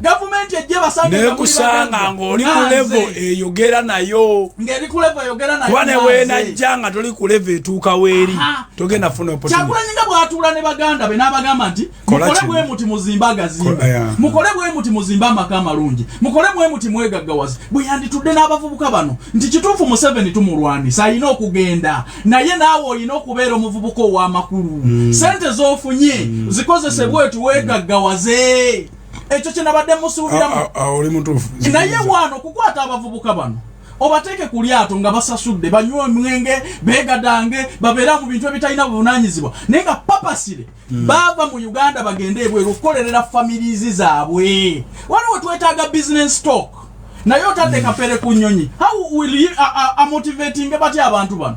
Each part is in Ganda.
Government ejje basange nekusanga ng'oli ku level eyogera nayo ngeri ku level eyogera nayo kubane weena jjanga toli ku level etuuka weeri togenda funa opportunity Kyagulanyi bw'atuula ne baganda be n'abagamba nti mukole bwe muti muzimba agazimba mukole bwe muti muzimba amaka amalungi mukole bwe muti mwegaggawazi bwe yanditudde n'abavubuka bano nti kituufu Museveni tumulwanisa alina okugenda naye naawe olina okubeera omuvubuka ow'amakulu sente z'ofunye zikozesebwe eti weegaggawaze ekyo kye nabadde musuubiramu oli mutuufu naye wano kukwata abavubuka bano obateeke ku lyato nga basasudde banywa omwenge beegadange babeera mu bintu ebitalina buvunaanyizibwa naye nga papasire baava mu Uganda bagende ebweru okukolerera families zaabwe waliwo twetaaga business talk naye otadde kapere ku nnyonyi how will you motivating batya abantu bano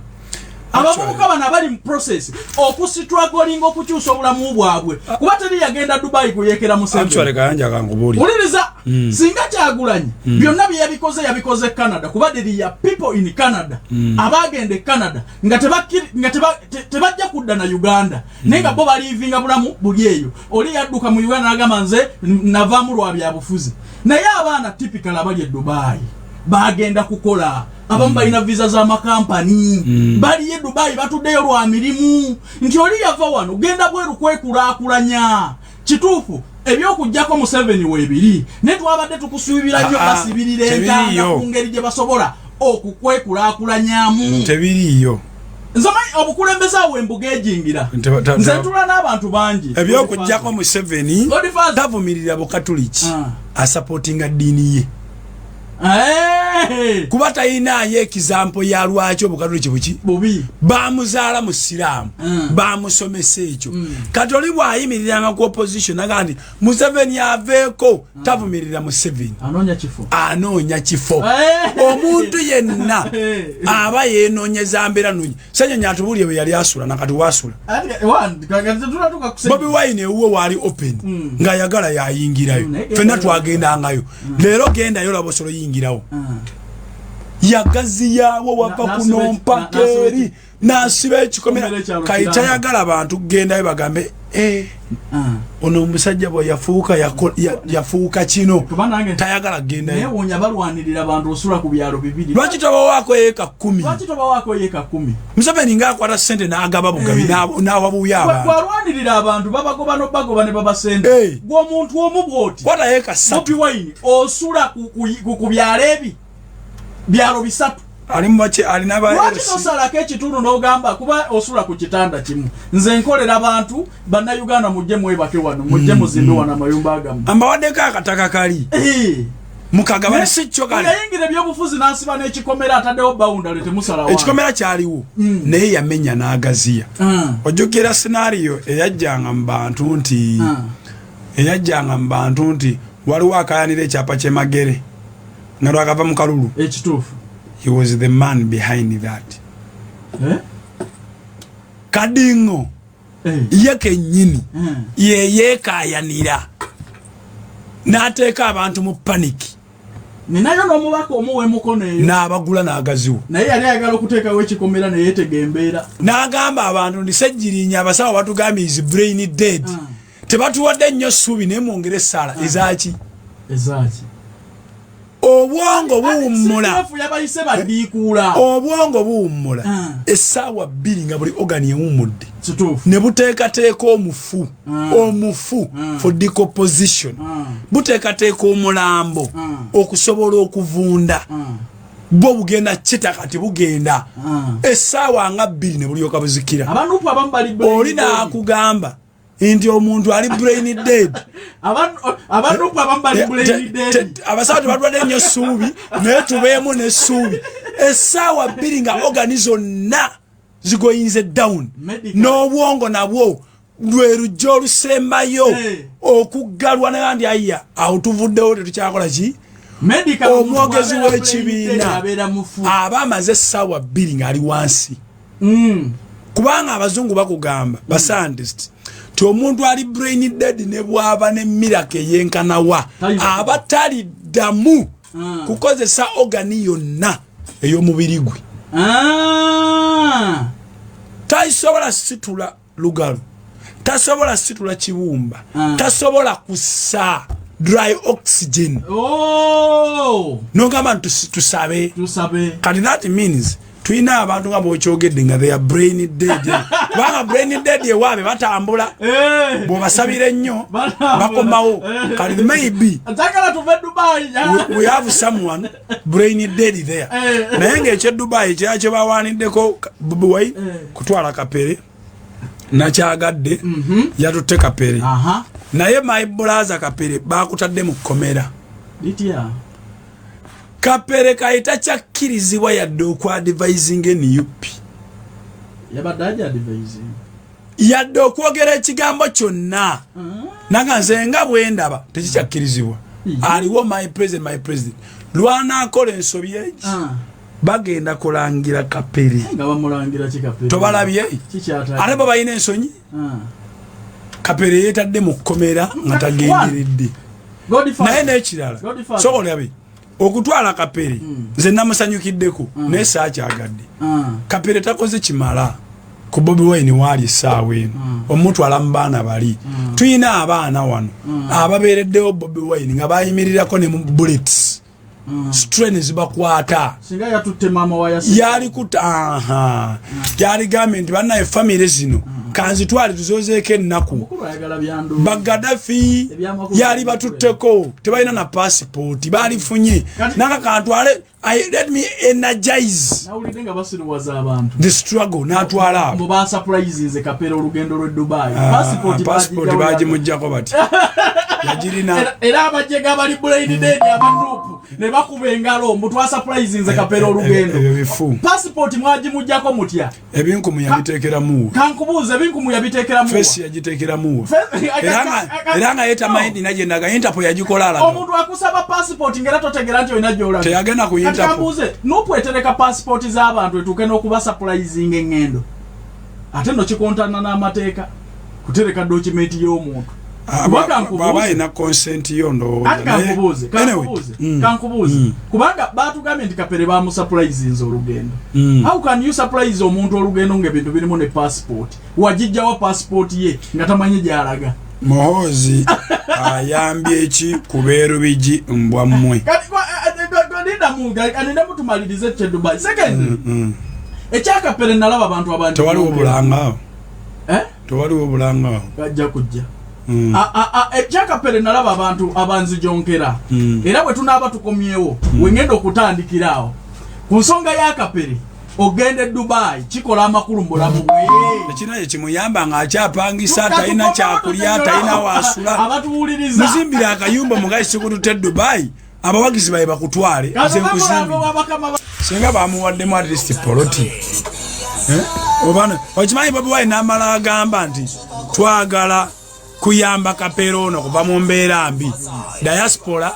abavubuka bano abali mu process okusitragolinga okukyusa obulamu bwabwe kuba teri yagenda Dubai kuyekera Museveni uliriza singa Kyagulanyi byonna bye yabikoze Canada kuba there ya people in Canada abagende Canada nga tebajja kudda na Uganda nenga bo balivinga bulamu buli eyo oli yadduka mu Uganda n'agamba nze navaamu lwa byabufuzi naye abaana typical abali e Dubai bagenda kukola abamu balina visa za makampani bali e Dubai batuddeyo lwa mirimu nti oli yava wano genda bweru kwekulaakulanya kituufu ebyokujjako Museveni weebiri ne twabadde tukusuubira nnyo basibirire enkanga ku ngeri gye basobola okukwekulaakulanyamu tebiriyo nzomanyi obukulembeze awo embuga ejingira nze ntula n'abantu bangi ebyokujjako Museveni tavumirira bukatuliki asupportinga ddiini ye kuba tayinayo ekizampo ya lwaki obukatoliki buki bamuzaala mu siraamu bamusomesa ekyo kati oli bw'ayimiriranga ku opposition naga nti Museveni aveeko tavumirira Museveni anoonya kifo omuntu yenna aba yeenoonyeza mbeera nungi senyonya atubulye bwe yali asula nakati wasula Bobi Wine ewuwe waali open ng'ayagala yayingirayo fenna twagendangayo leero gendayo laba osolo yingirawo yagaziyawo wava kuno mpaka eri n'asiba ekikomera kayita yagala abantu kugendayo bagambe ono omusajja bwe yafuuka kino tayagala kugendayo lwaki tobawaako yeeka 10 Museveni ng'akwata ssente n'agaba bugabi n'awabuya abantu walwanirira abantu babagoba n'obagoba ne babasente gw'omuntu omu bw'oti kwata yeeka 3 Bobi Wine osula ku byalo ebi byalo bisatu alina lwaki tosalako ekitundu n'ogamba kuba osula ku kitanda kimu nze nkolera abantu bannayuganda mujje mwebake wano mujje muzimbe wano amayumba agamu ambawaddeko akataka kali mukagabane si kyo kali yayingira ebyobufuzi n'asiba n'ekikomera ataddewo bawundale temusalawo ekikomera kyaliwo naye yamenya n'agaziya ojjukira scenario eyajjanga mu bantu nti waliwo akayanira ekyapa ky'emagere nga lwakava mu kalulu ekituufu he was the man behind that Kadingo ye kennyini yeyeekayanira n'ateeka abantu mu paniki ninayo n'omubaka omuwe mukono eyo n'abagula n'agaziwo naye yali ayagala okuteekawo ekikomera naye yeetegembeera n'agamba abantu ndi sejjirinya abasawo batugambye is brain dead tebatuwadde nnyo ssuubi naye mwongere essaala ezaki obwongo buwummula essaawa 2 nga buli ogani ewummudde ne buteekateeka omufu for decomposition buteekateeka omulambo okusobola okuvunda bwo bugenda kitakati bugenda essaawa nga 2 ne bulyoka buzikira oli n'akugamba nti omuntu ali brain dead abasawo tebatwadde nnyo ssuubi naye tubeemu n'essuubi essaawa 2 nga ogani zonna zigoyinze down n'obwongo nabwo lwe lujja olusembayo okuggalwa naye ndi aya awo tuvuddewo tetukyakola ki omwogezi w'ekibiina aba amaze essaawa 2 ng'ali wansi kubanga abazungu bakugamba bascientist ti omuntu ali brain dead ne bwaba ne miracle yenkanawa aba tali ddamu kukozesa ogani yonna ey'omubiri gwe tayisobola situla lugalo tasobola situla kibumba tasobola kussa dry oxygen nogamba tusabe kati that means tuina abantu nga bokyogedde nga they are brain dead kubanga brain dead ewaabe batambula bwobasabire nnyo bakomawo kati maybe we have someone brain dead there naye ngaekye Dubai kyakye bawaaniddeko Bobi Wine kutwala Kapere nakyagadde yatutte Kapere naye my brother Kapere bakutadde mu kkomera Kapere kaita kyakkirizibwa yadde okwadvising NUP yadde okwogera ekigambo kyonna nanga nze nga bwendaba tekikyakkirizibwa aliwo my president lwanakola ensobi egi bagenda kulangira Kapere tobalabye ate bo balina ensonyi Kapere yeetadde mu kkomera nga tagenderedde naye n'ekirala so olabye okutwala Kapere nze namusanyukiddeko naye saakyagadde Kapere takoze kimala ku Bobi Wine waali essaawa eno omutwala mu baana bali tuyina abaana wano ababeereddewo Bobi Wine nga bayimirirako ne mu bullets strain zibakwata singa yatutte mama wa yali kuta yali gambye bannaye family zino kanzitwale tuzozeeko ennaku Bagadafi yali batutteko tebalina na passport balifunye nanga kantwale let me energize the struggle natwala abo ba surprises Kapere olugendo lwe Dubai passport bagimujjako bati yajirina era abajega bali brain dead abagroup ne bakuba engalo mutwa surprises Kapere olugendo passport mwagimujjako mutya ebinkumu yabitekeramu kankubuuza ebinkumu yabitekeramu face yagitekeramu eranga yeta mind najendaga Interpol yagikola ala omuntu akusaba passport ngera totegera nti oyina gyola teyagenda ku Interpol kambuze nupu etereka passport z'abantu etuke n'okuba surprising engendo ate no kikontana n'amateeka kutereka document y'omuntu baba ina consent yondo kankubuze kubanga batugambye nti Kapere bamu surprises olugendo how can you surprise omuntu olugendo ng'ebintu birimu ne passport wajijjawo passport ye nga tamanyi gyalaga Muhozi ayambye eki kubeeru biji mbwa mmwe kanida mutumalirize kye Dubai second ekya Kapere nalaba abantu abantu tewaliwo bulanga tewaliwo bulanga kajja kujja ekya Kapere nalaba abantu abanzijonkera era bwe tunaaba tukomyewo wengenda okutandikirawo ku nsonga ya Kapere ogende Dubai chikola amakulu mbulamu ekinaye kimuyamba nga akyapangisa talina kyakulya talina wasula abatuwuliriza muzimbira akayumba mugaisi kututte Dubai abawagizi baye bakutwale singa bamuwaddemu at least poloti obana okimanyi Bobi Wine n'amala agamba nti twagala kuyamba Kapere ono kuva mu mbeera mbi diaspora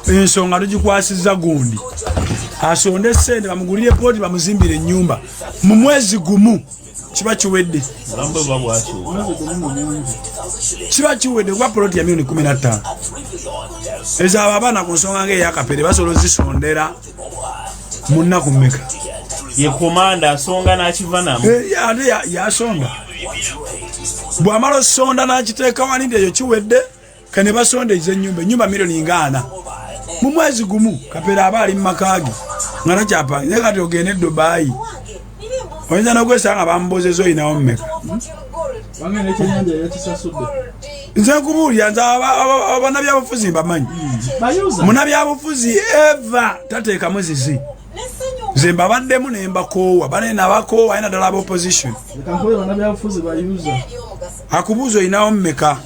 ensonga tugikwasizza gundi asonde sente bamugulire poti bamuzimbire ennyumba mu mwezi gumu kiba kiwedde kuba poloti ya milioni 15 ezaba abaana ku nsonga ng'eya Kapere basobola zisondera mu nnaku mmeka ye komanda asonga n'akiva namu ate yasonda bw'amala osonda n'akiteeka waninde eyo kiwedde kane basondeiza ennyumba milioni 40 mu mwezi gumu Kapere aba ali mu makagi nga nakyapanga naye kati ogende Dubai oyinza n'okwesanga bamubozeza oyinawo mmeka nze nkubuulira nze abannabyabufuzi mbamanyi munnabyabufuzi eva tateekamu zizi nze mbabaddemu ne mbakoowa bane nabakoowa ayina ddala ab'opposition akubuuza oyinawo mmeka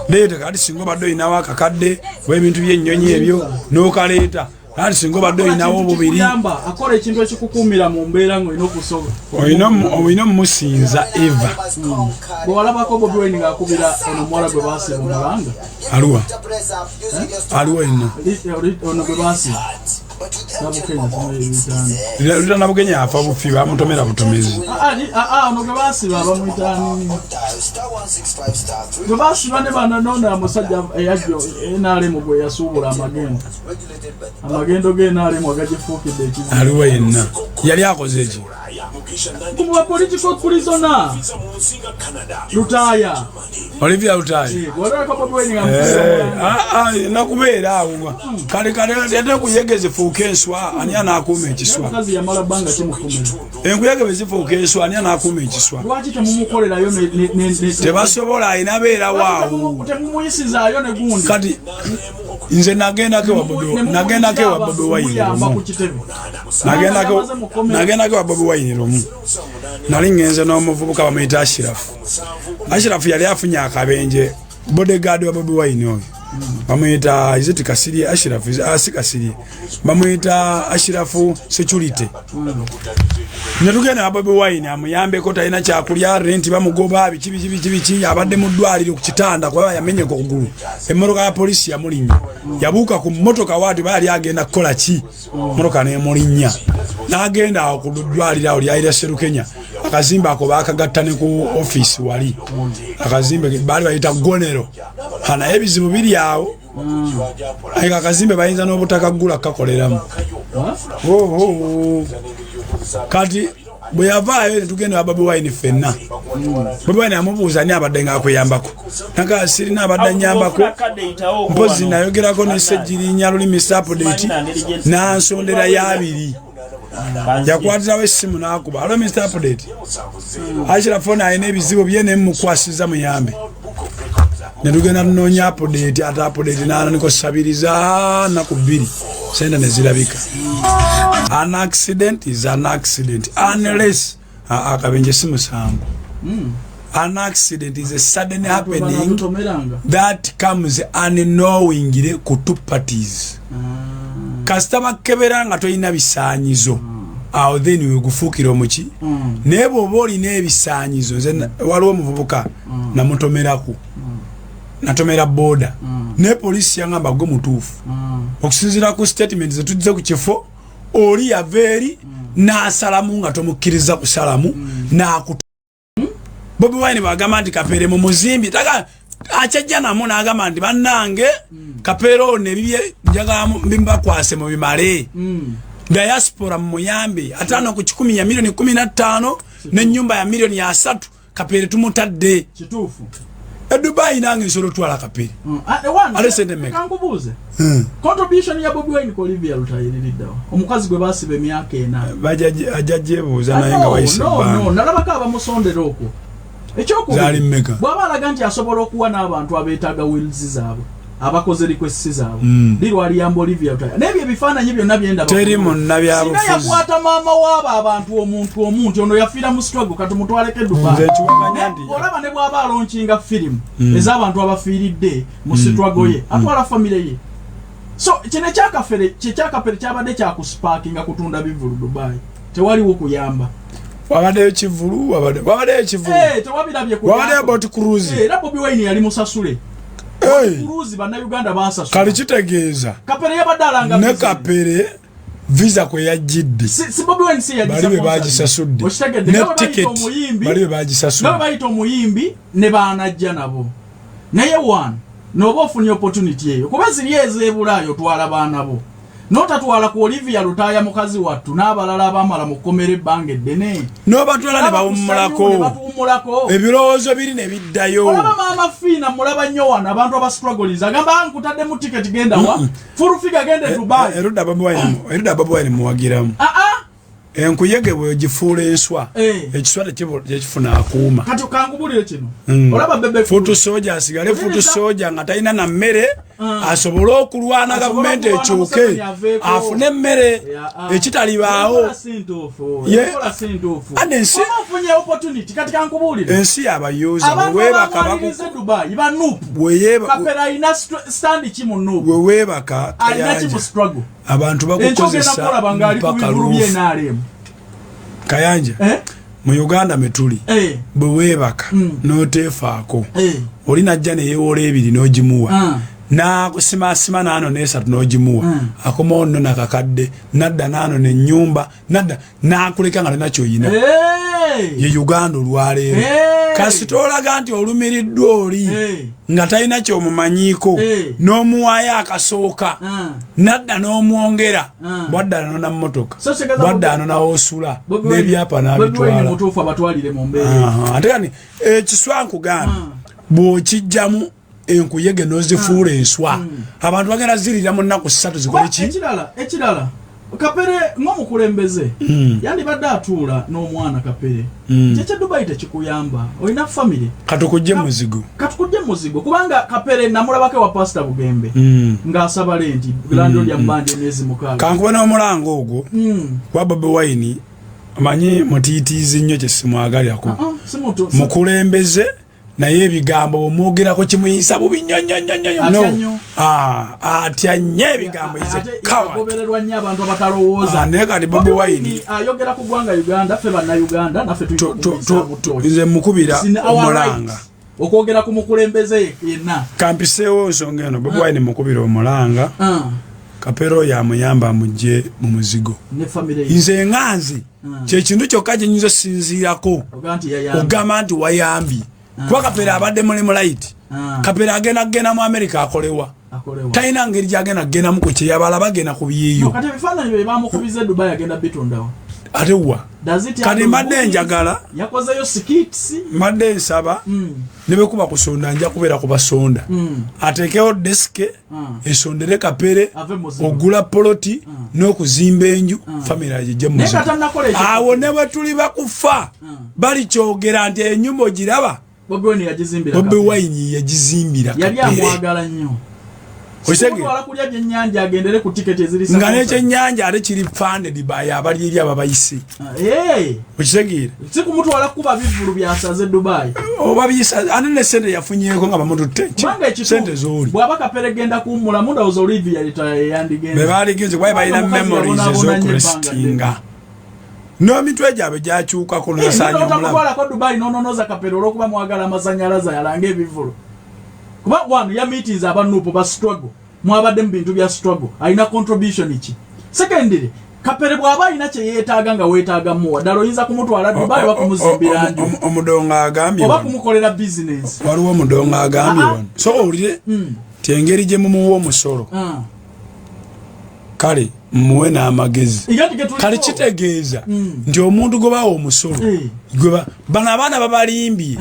leeta kati singa obadde oyinawo akakadde w'ebintu by'ennyonyi ebyo n'okaleeta kati singa obadde oyinawo obubiri akola ekintu ekikukuumira mu mbeera ng'olina okusoba olina omumusinza eva bwewalabako Bobi Wine ng'akubira ono omuwala gwe baasiba omulanga aliwo eno ono gwe baasiba Lita Nabukenya afa bufi bamutomera butomezi. Ono gwe basiba bamuyitani. Gwe basiba ne bana nona amusajja eyajjo NRM gwe yasuubula amagendo. Amagendo ge NRM agagifuukidde ekizibu. Aliwo yenna. Yali akoze eki. Kumwa political prisoner. Lutaya. Olivia Lutaya. Wala kwa Bobi Wine ngamfira. Nakubeera awo. Kale yate kuyegeze fuukenswa ani anakuuma ekiswa. Kazi ya malabanga kimukomera. Enkuyege bezifuuka enswa ani anakuuma ekiswa. Lwaki temumukolerayo ne tebasobola ayina beera waawo. Temumuyisizaayo ne gundi. Kati nze nagendako wa Bobi Wine lumu. Nagendako wa Bobi Wine lumu. Nali ngenze n'omuvubuka bamuyita Ashirafu yali afunye akabenje bodyguard wa Bobi Wine oyo bamuyita iziti Kasiri Ashirafu si Kasiri bamuyita Ashirafu security netugenda Bobi Wine amuyambe ko talina kyakulya rent bamugoba bichi abadde mu ddwaliro ku kitanda kwa yamenye ko kugulu emmotoka ya polisi yamulinya yabuuka ku mmotoka wadi bali agenda kukola ki mmotoka ne mulinya n'agenda ku ddwaliro ali ayira Serukenya akazimba ako bakagattane ku office wali akazimbe bali bayita gonero hana ebizibu biri awo ayi akazimbe bayinza n'obutaka gula kakoleramu kati bwe yavaayo tugenda Bobi Wine fenna Bobi Wine amubuuza ani abadde ng'akweyambako naga sirina abadde nyambako mpozi nayogerako ne Ssejjirinya lulimi Update n'ansondera y'abiri yakwatirawo essimu n'akuba alo Mr. Update Ashirafu ayina ebizibu bye ne mukwasiza muyambe ne tugenda tunoonya Update ate Update n'ananiko sabiriza naku 2 sente ne zirabika. An accident is an accident unless akabenje si musango. An accident is a sudden happening that comes unknowingly ku two parties. Kasitaba kebera nga toyina bisaanyizo awo then wegufuukira omuki naye bw'oba olina ebisaanyizo nze waliwo omuvubuka namutomeraku natomera boda ne polisi yangamba gwe mutuufu okusinziira ku statement zetujja ku kifo oli yaveeri n'asalamu nga tomukkiriza kusalamu n'akutu Bobi Wine bagamba nti Kapere mu muzimbi taka achajja namu n'agamba nti bannange Kapere ono ebibye njagala mbibakwase mu bimale diaspora muyambe atano ku 10 ya milioni 15 n'ennyumba ya milioni ya 3 Kapere tumutadde kituufu Dubai nange nsolo twala Kapere alesende meka kankubuuze contribution ya Bobi Wine ko Olivia Lutayiriddawo omukazi gwe basibe emyaka 4 ajajjebuuza naye nga wayise no nalabako abamusondera okwo ekyokubiri bw'abalaga nti asobola okuwa n'abantu abeetaaga wills zaabwe abakoze request zaabwe lirwaliyamba Olivia Lutayiriddawo n'ebyo ebifaananyi byonna byenda teri munna byabufuzi yakwata maama waaba abantu omuntu ono yafiira mu struggle katumutwaleke Dubai olaba ne bw'aba alonkinga firimu ez'abantu abafiiridde mu struggle ye atwala famire ye so kino kyakapere kyabadde kyakusparkinga kutunda bivulu Dubai tewaliwo kuyamba wabaddeyo kivulu wabaddeyo kivulu tewabirabye wabaddeyo boat cruise era Bobi Wine yali musasule cruise bannayuganda basasula kali kitegeeza Kapere yabadde alanga ne Kapere visa kwe yajjidde si Bobi Wine si yajjisa bali be bagisasudde ne ticket bali be bagisasudde nga bayita omuyimbi ne baanajja nabo naye one noba ofunye opportunity eyo kuba ziri ez'ebulaayo twala baana bo notatwala ku Olivia Lutaya mukazi wattu n'abalala abamala mu kkomera ebbanga eddene n'obatwala ne bawummulako ebirowoozo biri ne biddayo olaba maama Fiina mulaba nnyo wano abantu abastruggles agamba nkutadde mu ticket genda wa full figure gende Dubai erudda Bobi Wine muwagiramu enkuyege bwe gifuula enswa ekiswa tekifuna akuuma kati kangubulire kino olaba bebe futu soja asigale futu soja nga talina na mmere asobole okulwana gavumenti ekyuke afune emmere ekitalibaawo ensi yabayuuza bweweebaka abantu bakukozesa mpaka luufu Kayanja mu Uganda metuli bwe weebaka n'oteefaako oli najja ne yeewola ebiri n'ogimuwa n'akusimasima n'ano n'esatu n'ogimuwa akomawo nno nakakadde nadda n'ano n'ennyumba nadda n'akuleka nga talina ky'oyina ye Uganda olwaleero kasita olaga nti olumiriddwa oli nga talina ky'omumanyiiko n'omuwaayo akasooka nadda n'omwongera bwadda anona mmotoka bwadda anona osula n'ebyapa n'abitwala ate kani ekiswa nkugamba bw'okijjamu enkuyege n'ozifuula enswa abantu bagenda zirira mu nnaku 3 zikole ki ekirala Kapere ng'omukulembeze yandibadde atuula n'omwana Kapere kyekya Dubai tekikuyamba olina family katukujje muzigo kubanga Kapere namulabake wa Pastor Bugembe ng'asaba lenti landlord ya mbandi emyezi 6 kankuba n'omulango ogwo kwa Bobi Wine amanyi mutiitiizi nnyo kyesimwagalirako mukulembeze naye ebigambo omwogerako kimuyisa bubi nnyo atya nnyo ebigambo agobererwa nnyo abantu abatalowooza naye kati Bobi Wine ayogera ku ggwanga Uganda ffe bannayuganda naffe nze mukubira omulanga okwogera ku mukulembeze yenna kampiseewo nsonga eno Bobi Wine mukubira omulanga Kapero yamuyamba mujje mu muzigo nze nganzi kyekintu kyokka kye nyinza osinziirako ogamba nti wayambi kuba Kapere abadde mulimu light Kapere agenda mu America akolewa talina ngeri gyagenda kugendamu ku kyeyabalaba agenda ku byiyo kati ebifaananyi bye bamukubize Dubai agenda bitondawo ate wa kati mbadde njagala yakozeyo skits mbadde nsaba ne bwe kuba kusonda nja kubeera ku basonda ateekewo deske esondere Kapere ogula poloti n'okuzimba enju famire agijje mu awo ne bwe tuli bakufa bali kyogera nti ennyumba ogiraba Bobi Wine yagizimbira yali amwagala nnyo nga n'ekyennyanja ate kiri funded by abali eri ababayise okitegeera si kumutwala kuba bivulu byasaze Dubai oba biyisa ate ne sente yafunyeeko nga bamututte sente zooli bw'aba Kapere genda kuwummulamu ndowooza Olivia yandigenze be baaligenze kuba balina memories ez'okurestinga n'emitwe gyabwe gyakyukako nasanya omulamu Dubai nononoza Kapere olw'okuba mwagala amasanyalaze yalanga ebivulu kuba wano ya meetings abanupo ba struggle mwabadde mu bintu bya struggle alina contribution ki secondly Kapere bw'aba alina kye yeetaaga nga weetaaga muwa ddala oyinza kumutwala Dubai wakumuzimbira nju omudongo agambye oba kumukolera business waliwo omudongo agambye wano so owulire ti engeri gye mumuwa omusolo kale muwe n'amagezi kale kitegeeza nti omuntu gwe bawa omusolo bano abaana babalimbye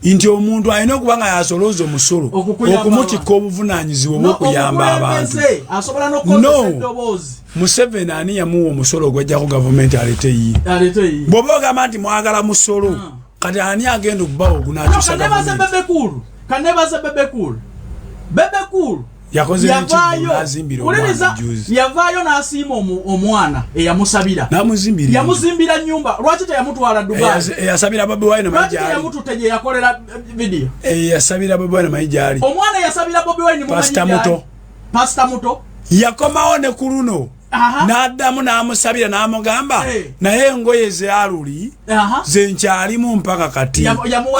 nti omuntu alina okuba nga yasolooza omusolo okumutikka obuvunaanyizibwa obw'okuyamba abantu Museveni ani yamuwa omusolo ogwajjako gavumenti aleteyi bw'oba ogamba nti mwagala musolo kati ani agenda okubawa ogunakyusa Bebekulu yavaayo n'asiima omwana eyamusabira yamuzimbira nnyumba lwaki teyamutwala Dubai eyasabira Bobi Wine lwaki teyamututte gye yakolera video eyasabira Bobi Wine mayi gyali omwana eyasabira Bobi Wine Pastor Muto yakomawo ne ku luno n'addamu n'amusabira n'amugamba naye engoye zealuli zenkyalimu mpaka kati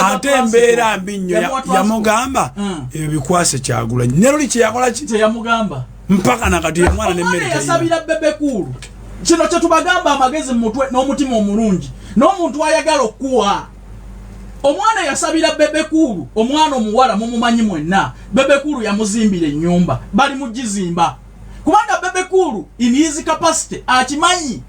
ate embeera mbi nnyo yamugamba ebyo bikwase Kyagulanyi ne luli kyeyakola teyamugamba mpaka nakati omwana n'emmere yasabira Bebekulu kino kye tubagamba amagezi mu mutwe n'omutima omulungi n'omuntu ayagala okuwa omwana yasabira Bebekulu omwana omuwala mumumanyi mwenna Bebekulu yamuzimbira ennyumba bali mugizimba kubanga Bebekulu in his capacity akimanyi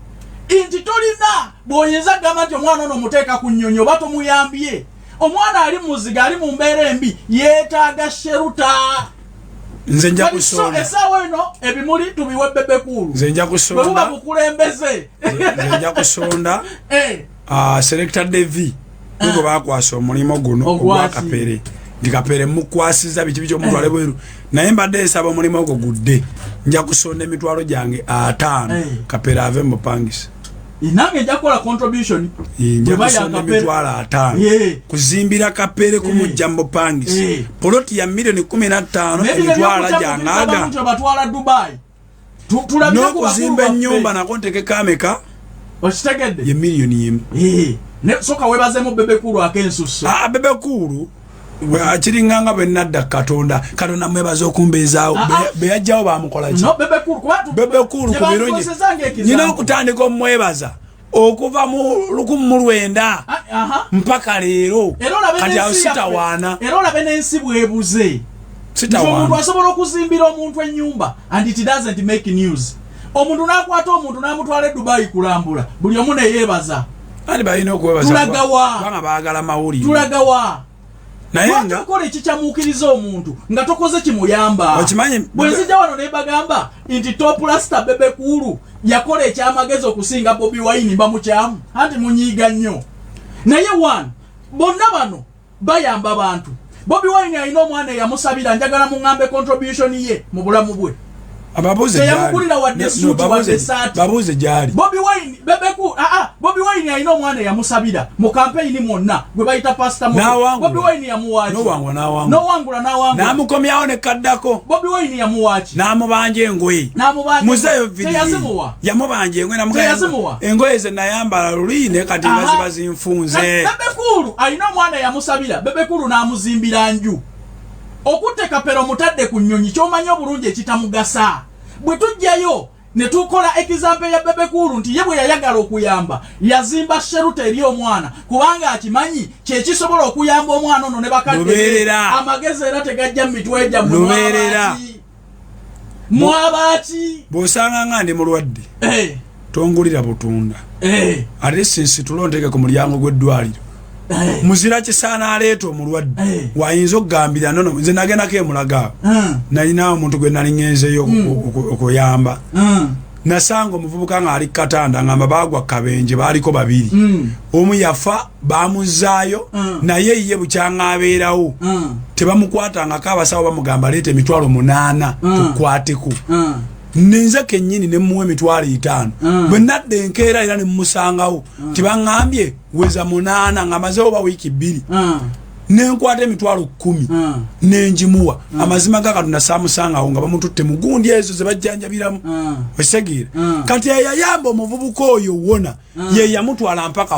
inti tolina bw'oyinza gamba nti omwana ono muteeka ku nnyonyi oba tomuyambye omwana ali muziga ali mu mbeera embi yeetaaga sheruta nze nja kusonda essaawa eno ebimuli tubiwe Bebekulu nze nja kusonda bwe buba bukulembeze nze nja kusonda Selector Devi ubwo bakwasa omulimo guno ogwa Kapere ndi Kapere mukwasiza biki by'omuntu ale bweru naye mbadde nsaba omulimu ogwo gudde nja kusonda emitwalo gyange 5 Kapere ave mupangisa nange nja kukola contribution nja kusonda emitwalo 5 kuzimbira Kapere kumujja mupangisa poloti ya milioni 15 emitwalo gyangaga batwala Dubai n'okuzimba ennyumba nako ntekeko ameka okitegedde ye milioni 1 soka webazemu Bebekulu akensuso Bebekulu akiringanga bwe nadda Katonda mwebaza okumbeezaawo beyajjawo bamukola ki Bebekulu ku birungi nyina okutandika omwebaza okuva mu 1900 mpaka leero kati awo sitawaana era olabe n'ensi bwebuze omuntu asobola okuzimbira omuntu ennyumba and it doesn't make news. Omuntu n'akwata omuntu n'amutwala e Dubai kulambula buli omu ne yeebaza ali balina okwebaza kubanga baagala mawulire tulagawa naye nga tukola ekikyamuukiriza omuntu nga tokoze kimuyamba. Okimanyi bwe nzija wano ne bagamba nti Top Rasta Bebe Cool yakola ekyamagezi okusinga Bobi Wine bamukyamu anti munyiiga nnyo. Naye bonna bano bayamba bantu. Bobi Wine alina omwana eyamusabira njagala muŋŋambe contribution ye mu bulamu bwe. Teyamugulira wadde suuti wadde saati. Babuuze gyali. Bobi Wine Bebe Cool Bobi Wine alina omwana eyamusabira mu campaign mwonna gwe bayita Pastor Mo. Bobi Wine yamuwaaki. N'owangula n'amukomyawo ne kaddako. Bobi Wine yamuwaaki. N'amubanja engoye. Muzeeyo video. Yamubanja engoye n'amugamba engoye ze nayambala luli ne kati baziba zinfunze. Bebe Cool alina omwana eyamusabira. Bebe Cool n'amuzimbira nju. Okutte kapero mutadde ku nnyonyi ky'omanyi obulungi ekitamugasa. Bwe tujjayo ne tukola example ya Bebe Cool nti ye bwe yayagala okuyamba yazimba shelter eri omwana kubanga akimanyi kye kisobola okuyamba omwana ono ne bakadde amagezi era tegajja mu mitwe gyammwe mwabaaki bw'osanga nga ndi mulwadde tongulira butunda ate sinsi tulondeke ku mulyango gw'eddwaliro muzira kisaana aleeta omulwadde wayinza okugambira nono nze nagendako emulaga nalinawo omuntu gwe nali ngenzeyo okuyamba nasanga omuvubuka nga ali katanda ngamba bagwa kabenje baaliko babiri omu yafa bamuzaayo naye ye bukyanga abeerawo tebamukwatangako abasawo bamugamba leeta emitwalo 8 tukwateko ninza kennyini ne muwe emitwalo 5 bwe nadde enkeera era ne mumusangawo tibaŋŋambye weza 8 nga mazeewo ba wiiki 2 nenkwata emitwalo 10 nenjimuwa amazima ga Katonda saamusangawo nga bamututte mu gundi ezo ze bajjanjabiramu okisegeera kati yayamba omuvubuka oyo wona ye yamutwala mpaka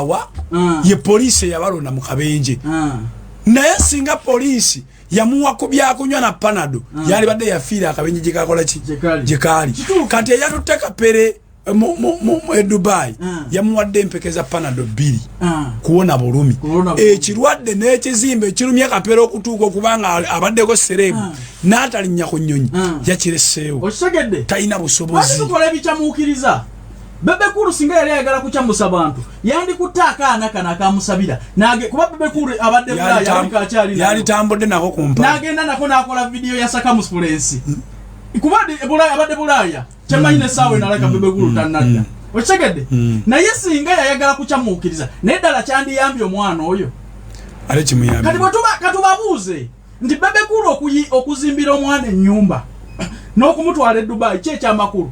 ye poliisi eyabalonda mu kabenje naye singa poliisi yamuwa ku byakunywa na panado yali badde yafiira akabenje gikakola ki gyekaali kati eyatutte kapere mu Dubai yamuwadde empekeza panado 2 kuwona bulumi ekirwadde n'ekizimbe ekirumye kapere okutuuka okubanga abaddeko serebu n'atalinya ku nnyonyi yakireseewo talina busobozi tukola ebikyamuukiriza. Bebe Cool singa yali ayagala kukyambusa bantu yandikutte akaana kana akamusabira kuba Bebe Cool abadde bulaya yalitambudde nako kumpa n'agenda nako n'akola video ya circumference kuba bulaya abadde bulaya kyemanyi n'essaawa enalaka Bebe Cool tannadda okitegedde naye singa yayagala kukyamuukiriza naye ddala kyandiyambye omwana oyo ale kimuyambye kati katubabuuze nti Bebe Cool okuzimbira omwana ennyumba n'okumutwala e Dubai kyekyamakulu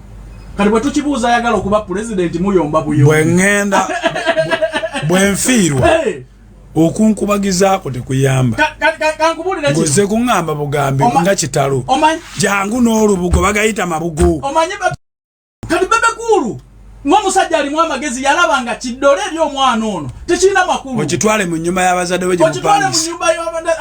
kati bwe tukibuuza ayagala okuba president muyomba buyo bwe ŋŋenda bwe nfiirwa okunkubagizaako tekuyamba ngoze kuŋŋamba bugambe nga kitalo jangu n'olubugo bagayita mabugo omanyi kati Bebe Cool ng'omusajja alimu amagezi yalaba nga kiddole eri omwana ono tekirina makulu okitwale mu nnyumba y'abazadde we gyemupangisa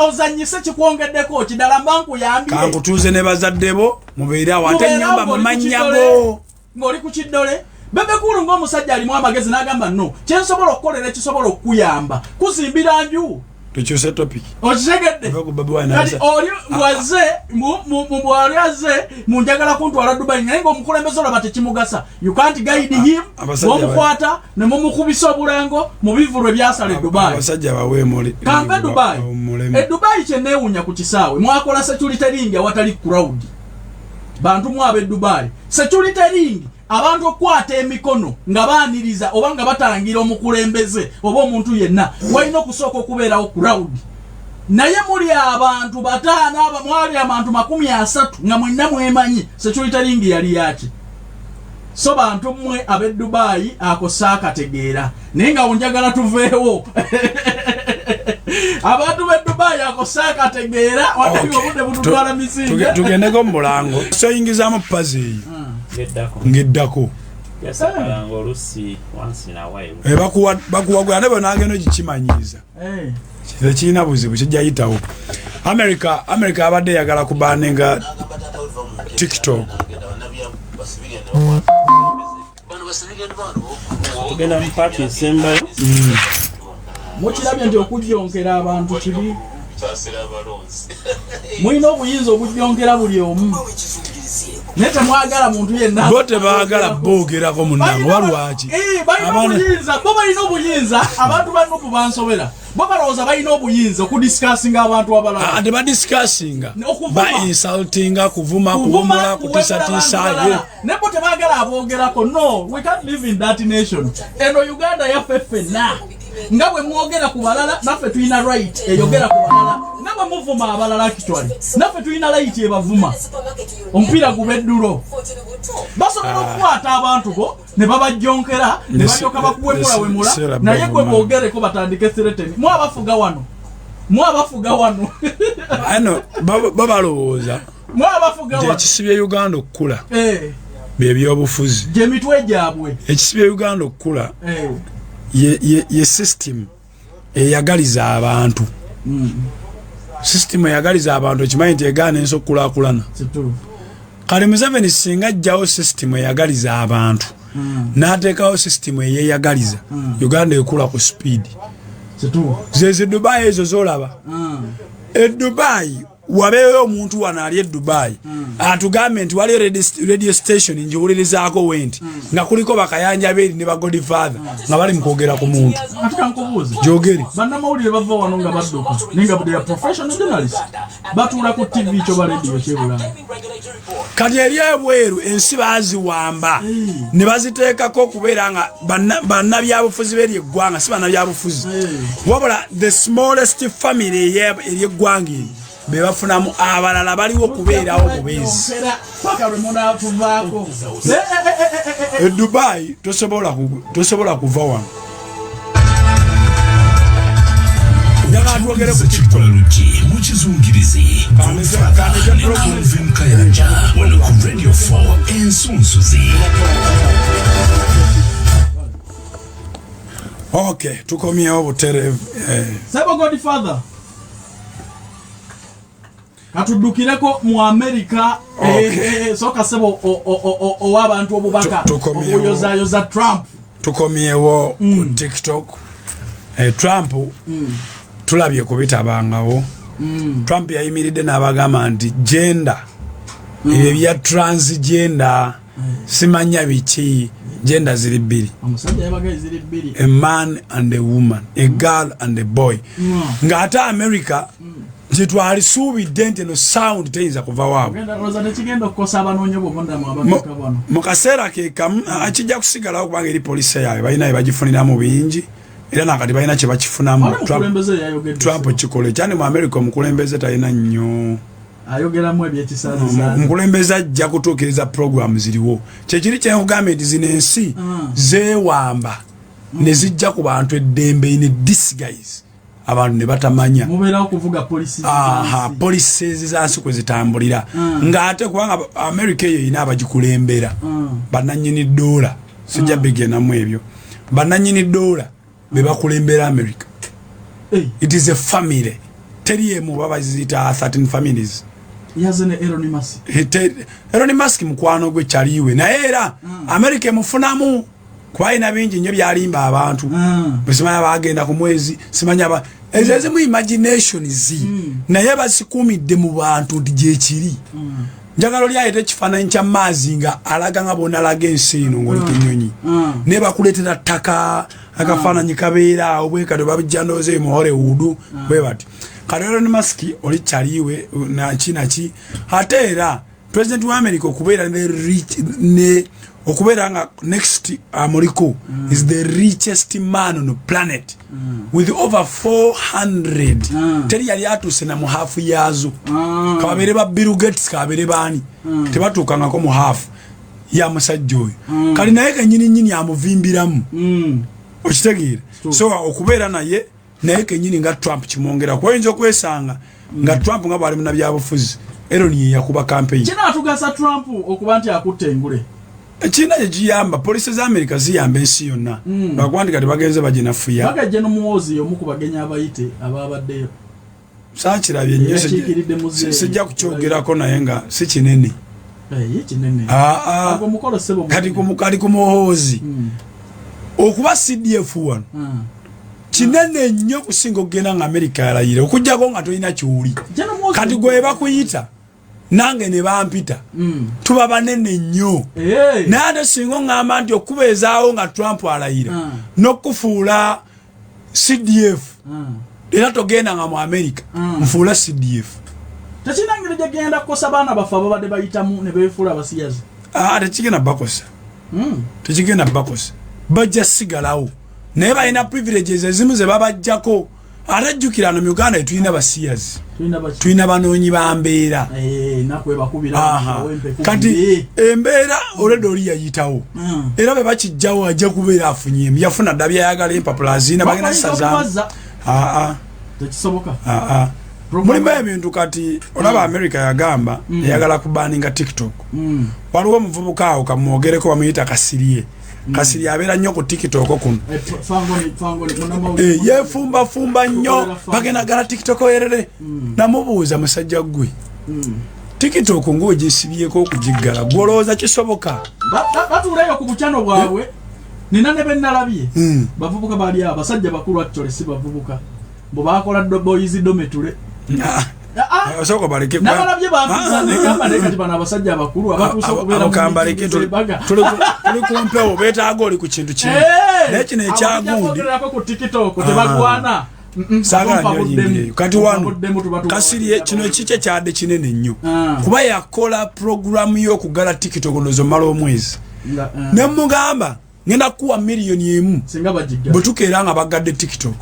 ozanyise kikwongeddeko okidala mbankuyambye kankutuuze ne bazadde bo mubeere awo ate ennyumba mu mannyago ng'oli ku kiddole. Bebe Cool ng'omusajja alimu amagezi n'agamba no kyensobola okukolera ekisobola okuyamba kuzimbira nju tukyuse topic okitegedde kati oli bw'aze mu njagala kuntwala Dubai naye ng'omukulembeze olaba tekimugasa you can't guide him bw'omukwata ne mumukubisa obulango mu bivulu ebyasala e Dubai abasajja baweemuli kampe Dubai Dubai kyenneewunya ku kisaawe mwakola security ring awatali crowd bantu mwabe Dubai security ring abantu okwata emikono nga baaniriza oba nga batangira omukulembeze oba omuntu yenna walina okusooka okubeerawo crowd naye muli abantu 5 mwali abantu 30 nga mwenna mwemanyi security ring yali yaki so bantu mmwe ab'e Dubai ako saakategeera naye nga onjagala tuveewo abantu b'e Dubai ako saakategeera wadde obudde bututwala misinga tugendeko mu mulango soyingizaamu pazi ng'eddako bakuwagula ne bonagenda ogikimanyiiza tekirina buzibu kijjayitawo. America abadde eyagala kubanenga TikTok tugenda mu paati esembayo mukirabye nti okujjonkera abantu kibi mulina obuyinza obujjonkera buli omu naye temwagala muntu yenna bo tebaagala boogerako munnange walwaki bo balina obuyinza abantu banupu bansobera bo balowooza balina obuyinza okudisikasinga abantu abalala tebadisikasinga bainsultinga kuvuma kuwumula kutisatiisaye ne bo tebaagala aboogerako. No, we can't live in that nation. Eno Uganda yaffe ffenna nga bwe mwogera ku balala naffe tulina right eyogera ku balala, nga bwe muvuma abalala actually naffe tulina right ebavuma. Omupiira gubeddulo basobola okukwata abantu bo ne babajjonkera ne balyoka bakuwemulawemula naye gwe boogereko batandike threatening. Mwabafuga wano ano babalowooza ekisibye Uganda okukula byebyobufuzi gyemitwe gyabwe. Ekisibye Uganda okukula ye system eyagaliza abantu. System eyagaliza abantu ekimanyi nti egaana ensi okukulaakulana. Kale Museveni singa ajjawo system eyagaliza abantu n'ateekawo system eyeyagaliza Uganda ekula ku speed. Zeze Dubai ezo zolaba. Dubai wabeeyo omuntu wano ali Dubai atugambe nti wali radio station njiwulirizaako wenti nga kuliko bakayanja beeri ne bagodfather nga bali mukwogera ku muntu jogeri bannamawulire bava wano nga badduka ninga they are professional journalists batuula ku TV kyo ba radio kyebulanga. Kati eri ebweru ensi baaziwamba ne baziteekako okubeera nga bannabyabufuzi b'eri eggwanga si bannabyabufuzi wabula the smallest family eri eggwanga eri be bafunamu abalala baliwo okubeerawo obubeezi. Dubai tosobola kuva wano. Okay, tukomyewo butere Sebo Godfather katudukireko mu America soka sebo owabantu obubaka oyoza Trump tukomyewo ku TikTok. Trump tulabye kubitabangawo. Trump yayimiridde n'abagamba nti gender ebyo bya transgender simanya biki gender ziri bbiri. Omusajja yabaga ziri bbiri. A man and a woman, a girl and a boy. Ng'ate America jitwali suubidde nti no sound teyinza kuva waabwe. Mu kaseera ke kamu akijja kusigalawo kubanga eri poliisi yaabwe balina bye bagifuniramu bingi era nakati balina kye bakifunamu. Trump kikole kyane mu America omukulembeze talina nnyo ayogeramu ebyekisazizazi. Omukulembeze ajja kutuukiriza program ziriwo. Kyekiri kyenkugambye nti zino ensi zeewamba ne zijja ku bantu eddembe in disguise abantu ne batamanya mubeerawo kuvuga polisi polisi zizansi kwe zitambulira ng'ate kubanga America eyo erina abagikulembera bannannyini ddoola sijja bigenamu ebyo bannannyini ddoola be bakulembera America. It is a family. Teri emu baba ziyita 13 families. Yazene Elon Musk mukwano gwe kyaliwe naye era America emufunamu kwaina bingi nnyo byalimba abantu besimanya bagenda ku mwezi simanya ezo mu imagination naye basikumidde mu bantu nti gyekiri njagalo lyayite ekifaananyi kya maazi nga alaga nga bonalaga ensi eno ng'oli ku nnyonyi ne bakuleetera ttaka akafaananyi kabeera awo bwe kati babijja ndowooza mu Hollywood bwe bati kati Elon Musk oli kyaliwe naki ate era president wa America okubeera ne okubeera nga next Amoliko is the richest man on the planet with over 400 teri yali atuuse na mu hafu yaazo kababere ba Bill Gates kababere baani tebatuukangako mu hafu ya musajja oyo kali naye kenyini amuvimbiramu okitegeera so okubeera naye kenyini nga Trump kimwongera kuyinza okwesanga nga Trump nga bwali munabyabufuzi Elon ye yakuba campaign kina atugasa Trump okuba nti akutte engule China yamba police za America ziyamba ensi yonna bakwandika tebagenze baginafuya bagajje n'umuwozi omukubagenya abayite ababaddeyo saakirabye nnyo sijja kukyogera naye nga si kinene kinene ago mukolo sebo kati kumuhozi okuba CDF wano kinene nnyo kusinga okugenda nga America yalayire okujjako nga tolina kiwuli kati gwe bakuyita nange ne bampita tuba banene nnyo naye ate singa oŋŋamba nti okubeezaawo nga Trump alayira n'okufuula CDF era togenda nga mu America nfuula CDF tekinangire gyegenda kukosa baana baffe ababadde bayitamu ne beefuula abasiyazi tekigenda bakosa tekigenda bakosa bajja sigalawo naye balina privileges ezimu ze babajjako ate jjukira no mu Uganda tulina basiyazi tulina banoonyi ba mbeera kati embeera olwedde oli yayitawo era bwe bakijjawo ajja kubeera afunyemu yafuna dda byayagala empapula azina bagenda zisazaamu tekisoboka mulimu ebintu kati olaba America yagamba eyagala kubaninga TikTok waliwo omuvubuka awo kamwogereko bamuyita Kasirye Kasirye abeera nnyo ku TikTok kuno yefumbafumba nnyo bagenda gala TikTok oyerere namubuuza musajja gwe TikTok ng'ogisibyeko okugiggala gwolowooza kisoboka batuulayo ku bukyano bwabwe nina ne bennalabye bavubuka baali abo basajja bakulu actually si bavubuka bo bakola boys dometule osoko baleke kwa nabalabye bampiza ne kamba ne kati bana abasajja abakulu abatuusa okubeera mu kambaleke tuli kumpewo beetaaga oli ku kintu kimu nekino ekyagundi ku TikTok tebagwana kati wano Kasirye kino ekikye kyadde kinene nnyo kuba yakola programu y'okugala TikTok ndozo mala omwezi ne mugamba ngenda kuwa miliyoni 1 bwe tukeera nga bagadde TikTok.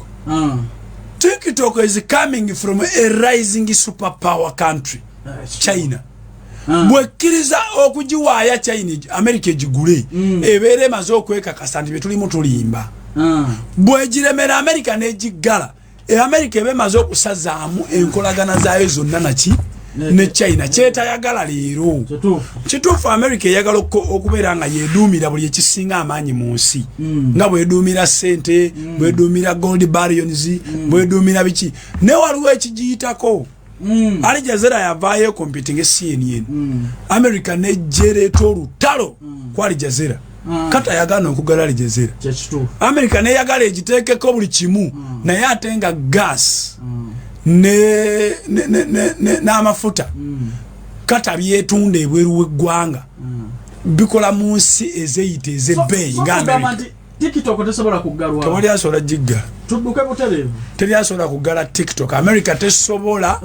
TikTok is coming from a rising superpower country, China. Bwekiriza okujiwaaya China America ejigule ebeere emaze okwekakasa nti betulimu tulimba bwegiremera America nejigala America ebe maze okusazaamu enkolagana zaayo zonna naki ne China kyetayagala leero kituufu America eyagala okubeera nga yeduumira buli ekisinga amaanyi mu nsi nga bweduumira sente bweduumira gold barrions bweduumira biki ne waliwo ekigiyitako Al Jazeera yavaayo competing CNN America nejjereeta olutalo ku Al Jazeera kata yagana okugala Al Jazeera America neyagala egiteekeko buli kimu naye ate nga gas n'amafuta kata byetunda ebweru w'eggwanga bikola mu nsi ezeyita ez'ebbeeyi nga America. TikTok tesobola kugalwa tewali asobola giggala tudduke butereevu teri asobola kugala TikTok America tesobola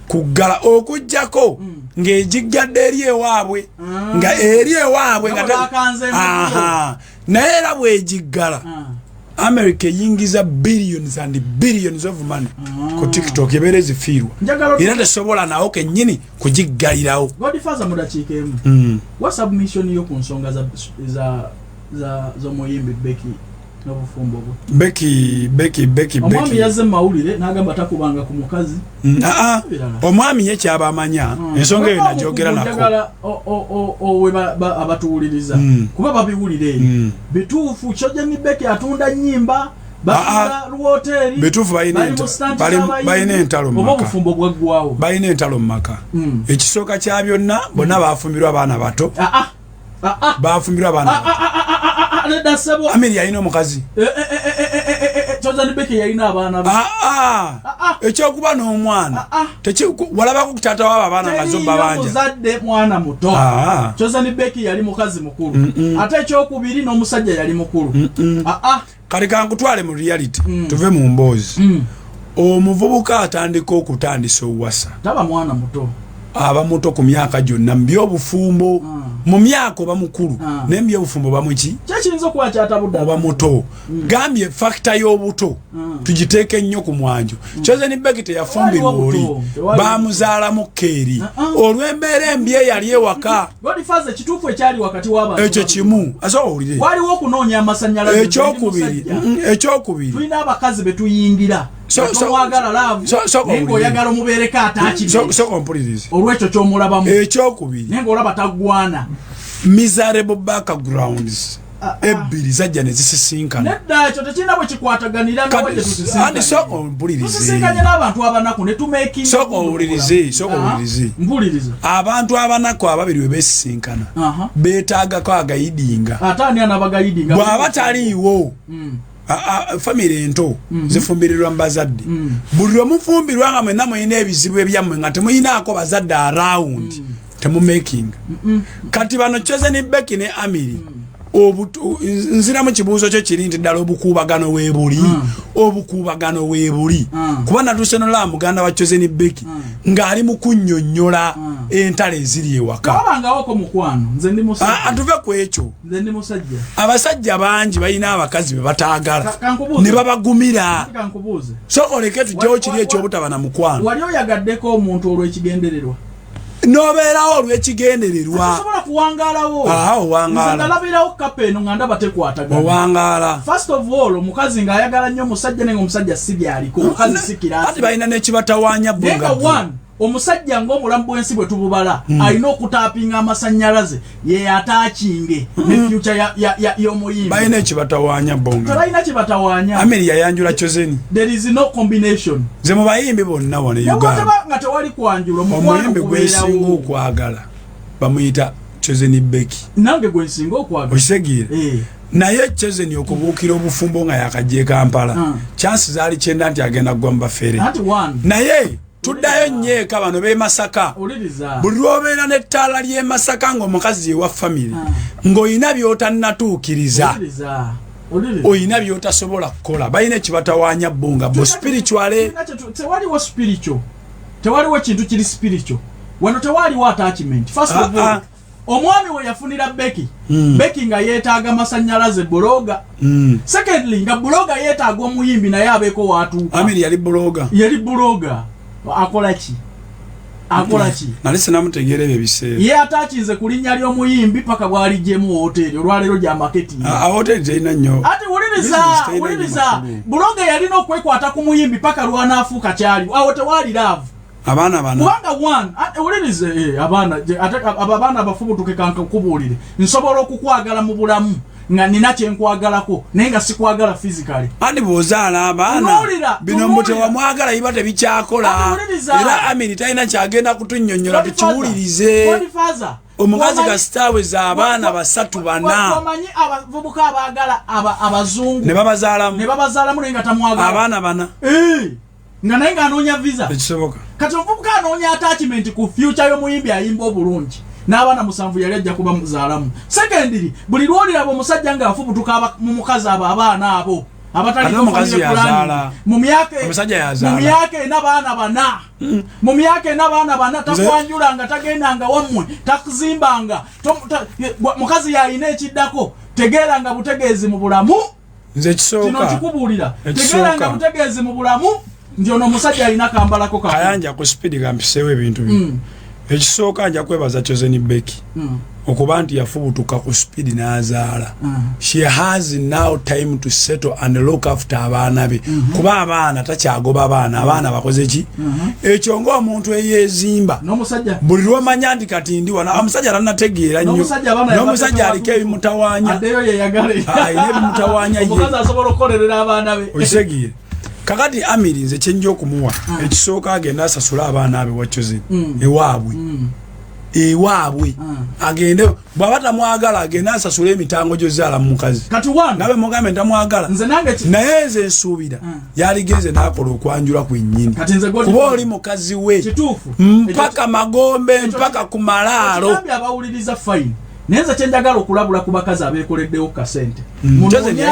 kugala okujjako ng'egiggadde eri ewaabwe nga eri ewaabwe nga naye era bw'egiggala America yingiza billions and billions of money ku TikTok ebeera ezifiirwa era tesobola nawo kennyini kugiggalirawo. Godfather mudakiika emu wa submission yo ku nsonga za Moyimbi Becky n'obufumbo bwe Becky omwami yazze mawulire n'agamba takubanga ku mukazi omwami ye kyaba amanya ensonga eyo nagyogera nako owe abatuwuliriza kuba babiwulire bituufu Kyojeni Becky atunda nnyimba batunda lwoteri bituufu balina entalo mu maka obufumbo bwaggwawo balina entalo mu maka ekisooka kya byonna bonna baafumbirwa abaana bato baafumbirwa abaana Amiri yalina omukazi Kyojeni Becky yalina abaana ekyokuba n'omwana walabako ku taata waabo abaana nga zo babanja muzadde mwana muto Kyojeni Becky yali mukazi mukulu ate ekyokubiri n'omusajja yali mukulu kale kankutwale mu reality tuve mu mboozi omuvubuka atandika okutandisa owasa taba mwana muto aba muto ku myaka gyonna mu byobufumbo mu myaka oba mukulu naye mu byobufumbo bamuki kyekiyinza okuba kyatabudde oba muto gambye fakita y'obuto tugiteeke nnyo ku mwanjo Kyojeni Becky teyafumbirwa oli baamuzaalamu keeri olw'embeera embi eyali ewaka Godfather kituufu ekyali wakati w'abantu ekyo kimu asobola owulire waliwo okunoonya amasannyalaze ekyokubiri tulina abakazi betuyingira omwagala laavu naye ng'oyagala omubeereko ataakiri olwekyo ky'omulabamu ekyokubiri naye ng'olaba taggwana miserable backgrounds ebbiri zajja ne zisisinkana nedda ekyo tekirina bwe kikwataganira nawe gye andi soko mpulirize tusisinkanye n'abantu abanaku ne tumekinga soko owulirize mpuliriza abantu abanaku ababiri we besisinkana beetaagako agayidinga ate ani anabagayidinga bw'aba taliiwo famire ento zifumbirirwa mu bazadde buli lwe mufumbirwa nga mwenna mulina ebizibu ebyammwe nga temulinaako bazadde around temumakinga kati bano Chosen Becky ne Amiri nziramu kibuuzo kyo kiri nti ddala obukuubagano weebuli kuba natuuse nola muganda wa Chosen Becky ng'ali mu kunnyonnyola entalo eziri ewaka atuve ku ekyo abasajja bangi balina abakazi be bataagala ne babagumira so oleke tujjawo kiri ekyobutaba na mukwano wali oyagaddeko omuntu olw'ekigendererwa nobeerawo olw'ekigendererwa osobola kuwangaalawo nalabirawo kapa eno nga ndaba tekwatagana owangaala first of all omukazi ng'ayagala nnyo omusajja naye nga omusajja si byaliko omukazi si kirasi ati balina n'ekibatawaanya bonga omusajja ng'omulamu bw'ensi bwe tububala alina okutaapinga amasannyalaze ye ataakinge ne future y'omuyimbi balina ekibatawaanya bonga tebalina kibatawaanya Amiri yayanjula Chosen there is no combination ze mu bayimbi bonna wano Uganda nga tewali kwanjula omuyimbi gwensinga okwagala bamuyita Chosen Becky nange gwensinga okwagala okisegiire naye Chosen okubuukira obufumbo nga yakajja Kampala chance zaali kyenda nti agenda kugwa mu bafere naye tuddayo nnyeeka bano b'e Masaka buli lw'obeera n'ettaala ly'e Masaka ng'omukazi yewa famire ng'olina by'otannatuukiriza olina by'otasobola kukola balina ekibatawaanya bbunga bo spirituale tewaliwo spiritual tewaliwo ekintu kiri spiritual wano tewaliwo attachment first of all omwami we yafunira Becky nga yeetaaga masannyalaze buloga secondly nga buloga yeetaaga omuyimbi naye abeeko waatuuka Amiri yali buloga akola ki nali sinamutegeera ebyo ebiseera ye ataakinze ku linnya ly'omuyimbi paka bw'aligyemu hoteri olwaleero gya maketi hoteri terina nnyo ati wuliriza buloga yalina okwekwata ku muyimbi paka lwanaafuuka kyali awo tewaali laavu abaana bana kubanga wulirize abaana abafubutuke kankubuulire nsobola okukwagala mu bulamu nga nina kyenkwagalako naye nga sikwagala physically andi bw'ozaala abaana bino mbu tewamwagala iba tebikyakola era Amiri talina kyagenda kutunnyonnyola tukiwulirize omukazi kasitaweza abaana 3-4 omanyi abavubuka abaagala abazungu ne babazaalamu naye nga tamwagala abaana bana nga naye ng'anoonya visa tekisoboka kati omuvubuka anoonya attachment ku future y'omuyimbi ayimba obulungi n'abaana 7 yali ajja kuba muzaalamu secondly buli lwoliraba omusajja ng'afubutuka mu mukazi abo abaana abo mu myaka ena baana bana takwanjula nga tagendanga wammwe takuzimbanga mukazi yalina ekiddako tegeera nga butegeezi mu bulamu kino nkikubuulira tegeera nga butegeezi mu bulamu nti ono omusajja alina kambalako kayanja ku speed gampiseewo ebintu bino ekisooka nja kwebaza Chosen Becky okuba nti yafubutuka ku speed n'azaala she has now time to settle and look after abaana be kuba abaana takyagoba abaana bakoze ki ekyo ng'omuntu eyeezimba buli lwomanya nti kati ndi wano omusajja tannategeera nnyo n'omusajja aliko ebimutawaanya ayina ebimutawaanya ye okisegiire kakati Amiri nze kyenja okumuwa ekisooka agenda asasula abaana abe wa Chosen ewaabwe agende bw'aba tamwagala agende asasula emitango gy'ozaala mu mukazi nabe mugambe ntamwagala naye nze nsuubira yaligenze n'akola okwanjula kwennyini kuba oli mukazi we mpaka Magombe mpaka ku malaalo nenza kyenjagala okulabula ku bakazi abeekoleddewo kasente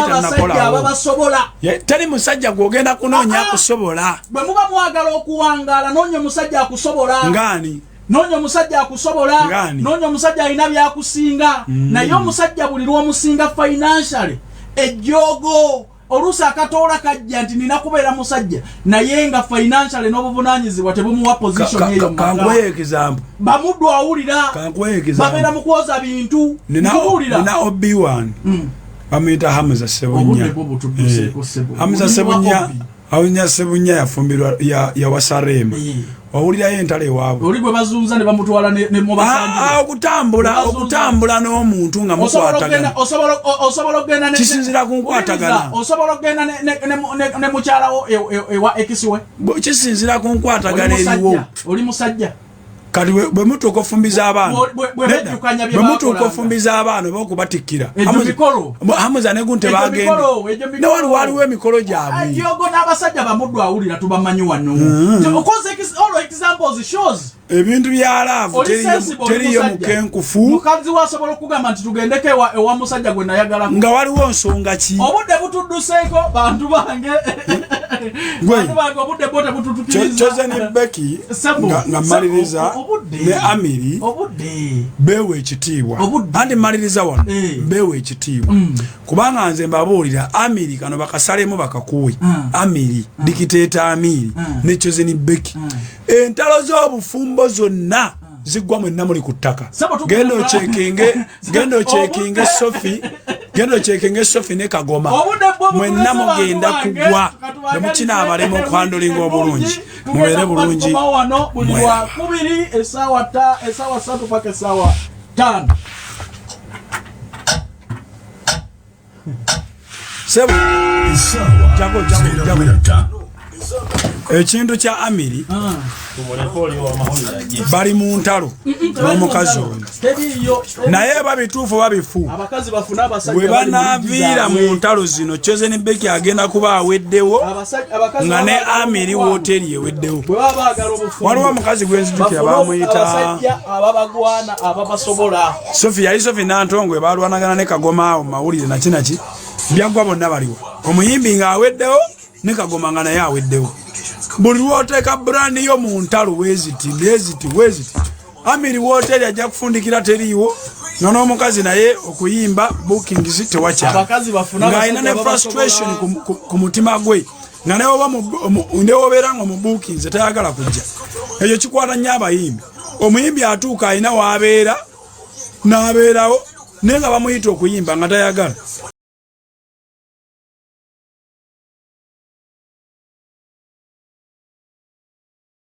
abasajja ababasobola teri musajja gwogenda kunoonya akusobola bwe muba mwagala okuwangaala noonya omusajja akusobola ngaani noonya omusajja akusobola noonya omusajja alina byakusinga naye omusajja buli lw'omusinga financially ejjoogo oluusi akatoola kajja nti nina kubeera musajja naye nga financially n'obuvunaanyizibwa tebumuwa position eyo kankuweyo example bamuddu awulira babeera mu kwoza bintu nina Obi-Wan bamuyita Hamza Sebunya Hamza Sebunya yafumbirwa yawasa Rema owulirayo entalo ewaabwe oli gwe bazunza ne bamutwala ne mubasanja okutambula n'omuntu nga mukwatagana osobola okgenda kisinzira ku nkwatagana osobola okgenda ne mukyalawo ewa ekisiwe kisinzira ku nkwatagana eriwo oli musajja kati bwe mutuuka ofumbiza abaana bwe mutuuka ofumbiza abaana oba okubatikkira Hamuza ne Gunte bagenda ne waliwo emikolo gyabwe yogo n'abasajja bamuddu awulira tubamanyi wano all examples shows ebintu bya laavu teriyo mukenkufu mukazi wasobola okugamba nti tugendeko ewa musajja gwe nayagalako nga waliwo nsonga ki obudde butudduseeko bantu bange obudde bote bututukiriza Chosen Becky nga maliriza ne Amiri bewe ekitiibwa andi maliriza wano bewe ekitiibwa kubanga nze mbabuulira Amiri kano bakasalemu bakakuwe Amiri dikiteeta Amiri ne Chosen Becky entalo z'obufumbo zonna zigwa mwenna muli ku ttaka genda ocekinge Sophie ne Kagoma mwenna mugenda kugwa ne mukina abalema okwandulinga obulungi mubeere bulungi buli wa 2 essaawa 3 paka essaawa 5 sebo jago ekintu kya Amiri bali mu ntalo n'omukazi ono naye babituufu babifu bwe banaaviira mu ntalo zino Chosen Becky agenda kuba aweddewo nga ne Amiri wooteri eweddewo waliwo omukazi gwenzijukira bamuyita Sophie yali Sophie Nantongo balwanagana ne Kagoma awo mawulire nakinaki byaggwa bonna baliwo omuyimbi nga aweddewo ne Kagoma nga naye aweddewo buli lwoteeka brand yo mu ntalo weziti Amiri wooteri ajja kufundikira teriiwo nga n'omukazi naye okuyimba bookings tewakyala ng'alina ne frustration ku mutima gwe nga newobeera nga mu bookings tayagala kujja ekyo kikwata nnyo abayimbi omuyimbi atuuka alina waabeera n'abeerawo naye nga bamuyita okuyimba nga tayagala